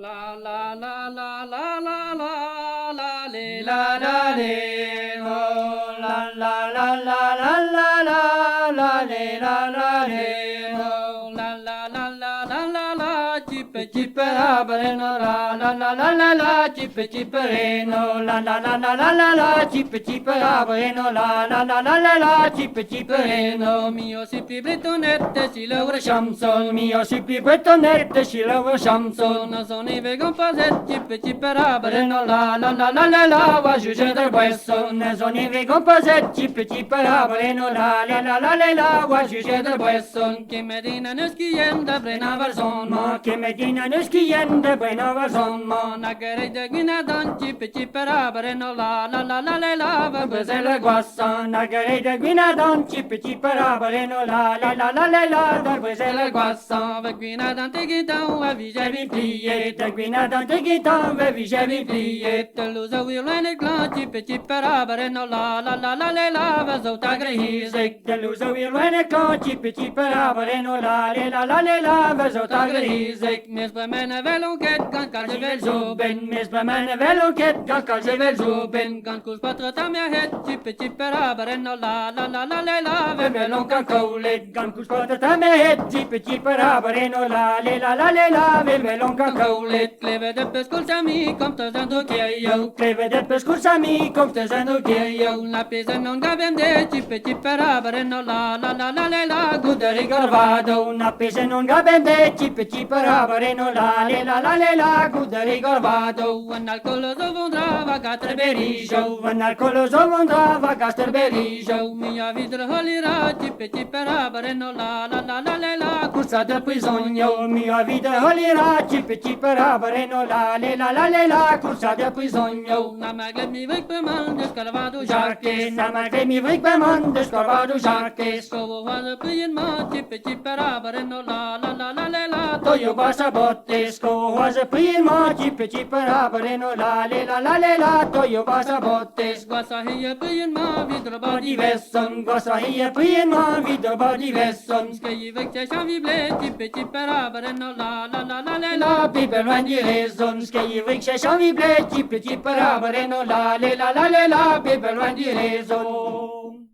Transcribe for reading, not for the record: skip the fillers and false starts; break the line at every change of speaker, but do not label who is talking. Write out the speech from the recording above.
La la la la la la la la le la la le no la la la la la la la la le la la le no la la la la la la la chip chip rabare no la la la la la la chip chip re no la la la la la la la chip chip rabare no la la la la la la chip chip re no mio si pi bretonette si laura shamson mio si pi bretonette si laura shamson no sono i vegan pazet chip chip rabare no la la la la la la va juge del buesson ne sono i vegan pazet chip chip rabare no la la la la la la va juge del buesson che medina neschien da brena varzon ma che medina neschien da brena varzon ma na gare de guinadan chip chip rabare no la la la la la la va bezela guassan na gare de guinadan chip chip rabare no la la la la la la va bezela guassan va guinadan te gitan va vigevi plié te guinadan te gitan va vigevi plié te luza wilene glan chip chip rabare no la la la la la la va zota grehizek te luza wilene glan chip chip rabare no la la la la la va zota grehizek mes ba mene velonket gan kalje vel zoben mes ba mene velonket gan kalje vel zoben gan kus patrata mea het chip chip rabare no la la la la la la ve velon kan kaulet gan kus patrata mea het chip chip rabare no la la la la la ve velon kan kaulet kleve de pescul sami kom te zando kieyo kleve de pescul sami kom te zando kieyo la pesa non gavende chip chip rabare no la la la la la la guderi garvado una pesa non gavende chip chip rabare no la la la la guderi garvado un alcoloso vondra va gaster berijo un alcoloso vondra va gaster berijo mia vidra holira chip chip rabare no la la la la la cursa de bisogno mia vidra holira chip chip rabare no la la la cursa de bisogno na magle mi vek pe man descalvado jarques na magle mi vek pe man descalvado jarques covo va pe ma chip chip rabare no la la la toyo basa bottes covo va pe ma chip chip rabare no la la toyo basa bottes guasa hiye pe ma vidra body vesson guasa hiye pe ma vidra body vesson skei vek te chanvible chip chip rabare no la la people when you raison skei vek te chanvible chip chip rabare no la people when you raison